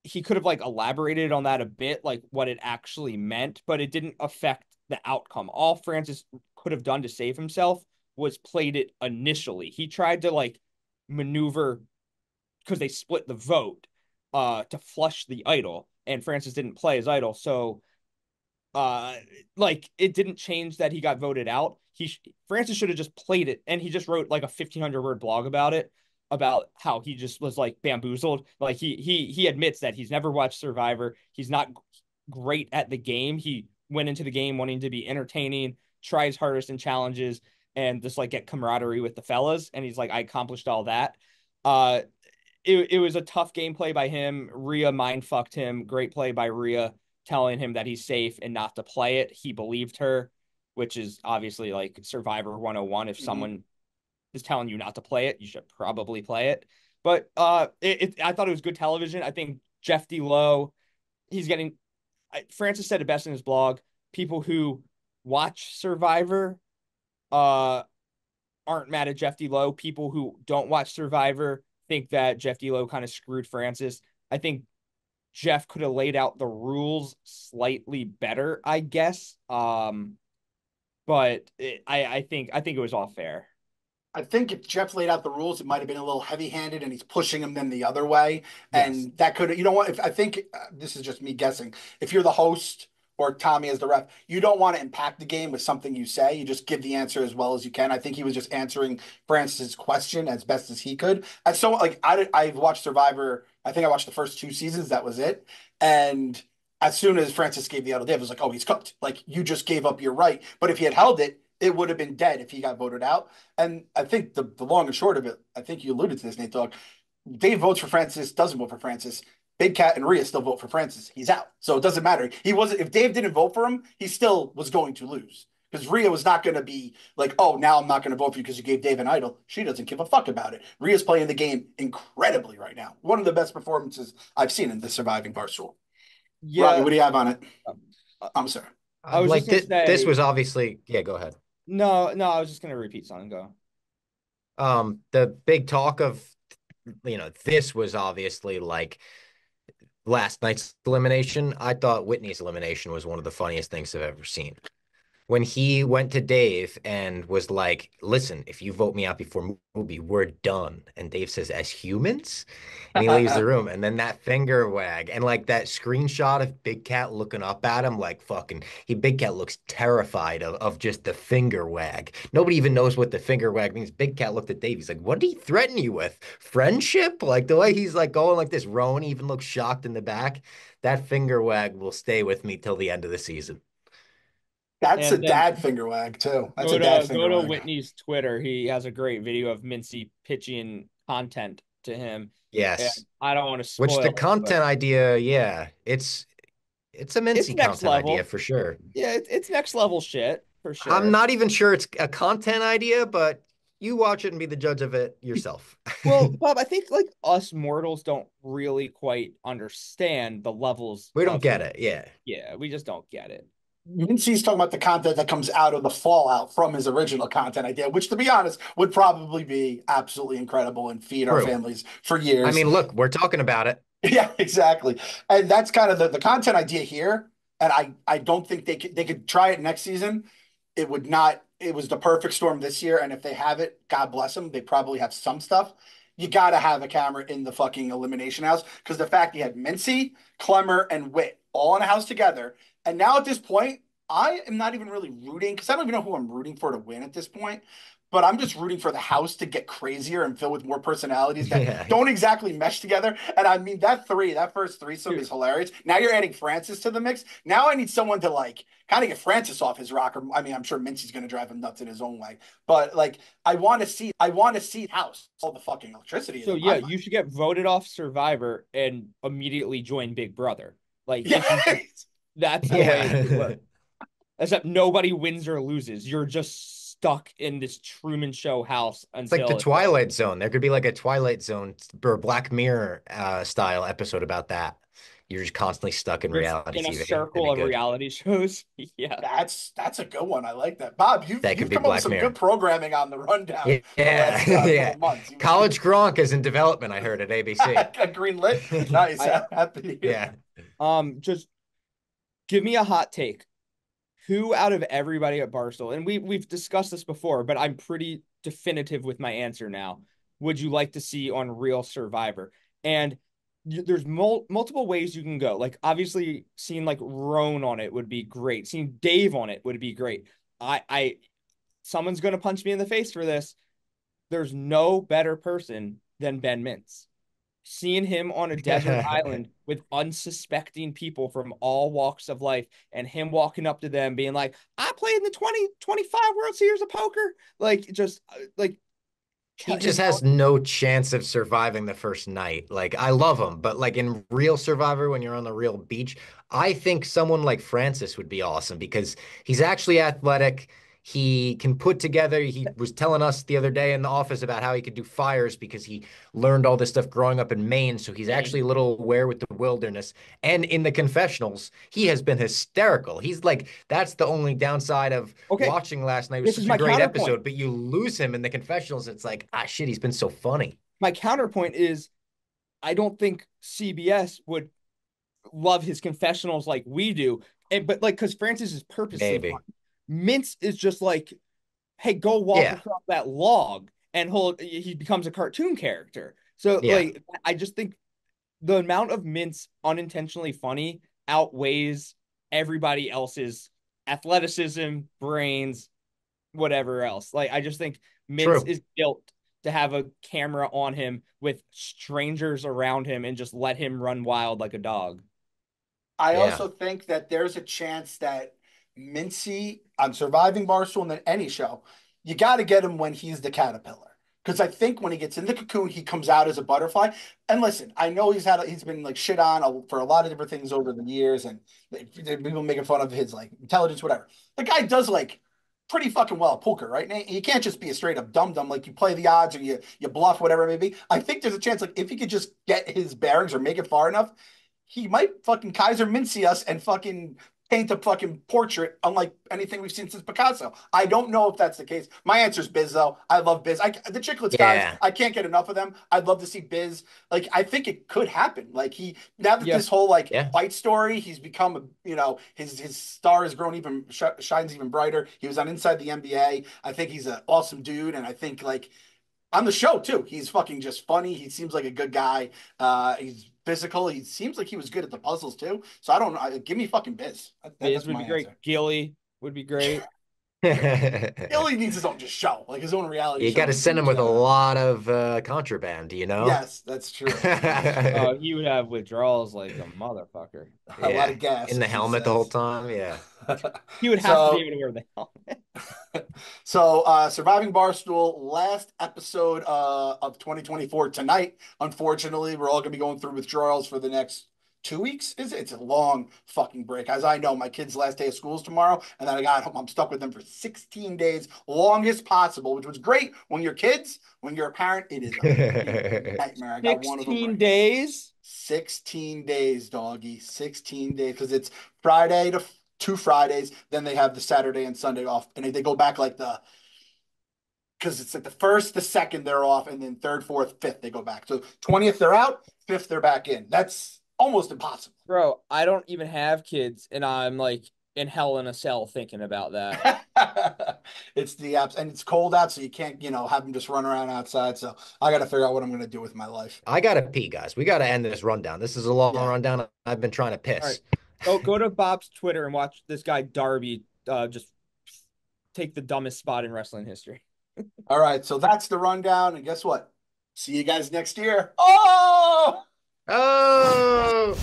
he could have like elaborated on that a bit, like what it actually meant, but it didn't affect the outcome. All Francis could have done to save himself was played it initially. He tried to like maneuver because they split the vote to flush the idol, and Francis didn't play his idol. So like it didn't change that he got voted out. Francis should have just played it, and he just wrote like a 1,500 word blog about it, about how he just was like bamboozled. Like he admits that he's never watched Survivor. He's not great at the game. He went into the game wanting to be entertaining, try his hardest in challenges, and just like get camaraderie with the fellas. And he's like, I accomplished all that. Uh, it was a tough gameplay by him. Rhea mind fucked him. Great play by Rhea, telling him that he's safe and not to play it. He believed her, which is obviously like Survivor 101. If someone is telling you not to play it, you should probably play it. But I thought it was good television. I think Jeff D. Lowe, he's getting. Francis said it best in his blog. People who watch Survivor aren't mad at Jeff D. Lowe. People who don't watch Survivor think that Jeff D. Lowe kind of screwed Francis. I think Jeff could have laid out the rules slightly better, I guess. But I think it was all fair. I think if Jeff laid out the rules, it might have been a little heavy-handed, and he's pushing them then the other way, Yes. and that could, you know what? If I think this is just me guessing, if you're the host or Tommy as the ref, you don't want to impact the game with something you say. You just give the answer as well as you can. I think he was just answering Francis's question as best as he could. And so, like, I've watched Survivor. I think I watched the first 2 seasons. That was it, and as soon as Francis gave the idea, it was like, oh, he's cooked. Like, you just gave up your right. But if he had held it, it would have been dead if he got voted out. And I think the long and short of it, I think you alluded to this, Nate Dogg. Dave votes for Francis, doesn't vote for Francis. Big Cat and Rhea still vote for Francis. He's out. So it doesn't matter. He wasn't, if Dave didn't vote for him, he still was going to lose. Because Rhea was not going to be like, oh, now I'm not going to vote for you because you gave Dave an idol. She doesn't give a fuck about it. Rhea's playing the game incredibly right now. One of the best performances I've seen in the surviving Barstool. Robbie, Yeah. what do you have on it? uh, I'm sorry. I was Like just gonna this say was obviously, yeah, go ahead. no. I was just gonna repeat something. Go. The big talk of, this was obviously like last night's elimination. I thought Whitney's elimination was one of the funniest things I've ever seen. When he went to Dave and was like, listen, if you vote me out before movie, we're done. And Dave says, as humans? And he leaves the room. And then that finger wag and like that screenshot of Big Cat looking up at him, like fucking, Big Cat looks terrified of just the finger wag. Nobody even knows what the finger wag means. Big Cat looked at Dave. He's like, what did he threaten you with? Friendship? Like the way he's like going like this. Rowan even looks shocked in the back. That finger wag will stay with me till the end of the season. That's a And then dad finger wag too. That's a dad go finger to wag. Whitney's Twitter. He has a great video of Mincy pitching content to him. And Yes. I don't want to Which spoil the it, but content idea, yeah, it's a it's Mincy next content idea level. for sure. Yeah, it's next level shit for I'm sure. not even sure it's a content idea, but you watch it and be the judge of it yourself. Well, Bob, I think like us mortals don't really quite understand the levels We don't of, get it. Yeah. yeah, we just don't get it. Mincy's talking about the content that comes out of the fallout from his original content idea, which, to be honest, would probably be absolutely incredible and feed our True. families for I years. mean, look, we're talking about it. Yeah, exactly. And that's kind of the content idea here. And I don't think they could try it next season. It would not. It was the perfect storm this year. And if they have it, God bless them. They probably have some stuff. You got to have a camera in the fucking elimination house because the fact you had Mincy, Clemmer, and Witt all in a house together. And now at this point, I am not even really rooting because I don't even know who I'm rooting for to win at this point. But I'm just rooting for the house to get crazier and fill with more personalities that Yeah. don't exactly mesh together. And I mean, that first threesome Dude. is hilarious. Now you're adding Francis to the mix. Now I need someone to like kind of get Francis off his rocker. I mean, I'm sure Mincy's going to drive him nuts in his own way. But like, I want to see house all the fucking electricity is So in my yeah, mind. you should get voted off Survivor and immediately join Big Brother. Like Yeah. that's the way it should Yeah. work. Except nobody wins or loses. You're just stuck in this Truman Show house It's like the until it's over. Twilight Zone. There could be like a Twilight Zone or Black Mirror style episode about that. You're just constantly stuck in Just reality in a TV. That'd circle be of good. reality shows. Yeah. That's a good one. I like that. Bob, That could you've be come up with Black some good Mirror. programming on the rundown Yeah, the last couple yeah. months. College Gronk is in development, I heard at ABC. A green lit. Nice. I Happy to hear Yeah. that. just give me a hot take. Who out of everybody at Barstool, and we've discussed this before, but I'm pretty definitive with my answer now. Would you like to see on Real Survivor? And there's multiple ways you can go. Like obviously seeing like Roan on it would be great. Seeing Dave on it would be great. I someone's gonna punch me in the face for this. There's no better person than Ben Mintz. Seeing him on a desert island with unsuspecting people from all walks of life and him walking up to them being like, I played in the 2025 World Series of Poker. Like, just like He him just has no chance of surviving the first night. Like, I love him, but like in real Survivor, when you're on the real beach, I think someone like Francis would be awesome because he's actually athletic. He can put together, he was telling us the other day in the office about how he could do fires because he learned all this stuff growing up in Maine. So he's actually a little aware with the wilderness. And in the confessionals, he has been hysterical. He's like, that's the only downside of okay, watching last night. It was this is such a my great counterpoint. episode, but you lose him in the confessionals. It's like, ah, shit, he's been so funny. My counterpoint is I don't think CBS would love his confessionals like we do. And but like because Francis is purposely fun. Maybe. Mintz is just like, hey, go walk Yeah. across that log and he becomes a cartoon character. So Yeah. like I just think the amount of Mintz unintentionally funny outweighs everybody else's athleticism, brains, whatever else. Like I just think Mintz True. is built to have a camera on him with strangers around him and just let him run wild like a dog. I Yeah. also think that there's a chance that Mincy on Surviving Barstool and then any show, you got to get him when he's the caterpillar. Because I think when he gets in the cocoon, he comes out as a butterfly. And listen, I know he's been like shit on for a lot of different things over the years, and people making fun of his like intelligence, whatever. The guy does like pretty fucking well at poker, right? And you can't just be a straight up dum dum like you play the odds or you bluff, whatever it may be. I think there's a chance like if he could just get his bearings or make it far enough, he might fucking Kaiser Mincy us and fucking paint a fucking portrait unlike anything we've seen since Picasso. I don't know if that's the case. My answer is Biz, though. I love Biz. The Chicklets guys, Yeah. I can't get enough of them. I'd love to see Biz. Like, I think it could happen. Like, now that Yeah. this whole, like, Yeah. fight story, he's become, his star has grown shines even brighter. He was on Inside the NBA. I think he's an awesome dude. And I think, like, on the show too. He's fucking just funny. He seems like a good guy. He's physical. He seems like he was good at the puzzles too. So I don't know. Give me fucking Biz. Biz That's would my be great. answer. Gilly would be great. Illy needs his own just show, like his own reality You show. got to send him with a lot of contraband, you know? Yes, that's true. That's true. Oh, he would have withdrawals like a motherfucker. A lot Yeah. of gas, In the as he helmet the whole says. time. Yeah. He would have to be So able to wear the helmet. Surviving Barstool, last episode of 2024 tonight. Unfortunately, we're all going to be going through withdrawals for the next 2 weeks. Is it? It's a long fucking break. As I know, my kid's last day of school is tomorrow, and then I'm stuck with them for 16 days, longest possible, which was great when you're kids. When you're a parent, it is a nightmare. I got one of them 16 right now. days. 16 days, doggy. 16 days because it's Friday to 2 Fridays. Then they have the Saturday and Sunday off, and they go back like because it's like the first, the second they're off, and then third, fourth, fifth they go back. So 20th they're out, fifth they're back in. That's almost impossible. Bro, I don't even have kids, and I'm like in hell in a cell thinking about that. It's the apps, and it's cold out, so you can't, have them just run around outside. So I got to figure out what I'm going to do with my life. I gotta pee, guys. We gotta end this rundown. This is a long Yeah. rundown. I've been trying to All right. piss. Go to Bob's Twitter and watch this guy Darby just take the dumbest spot in wrestling history. All right. So that's the rundown. And guess what? See you guys next year. Oh! Oh!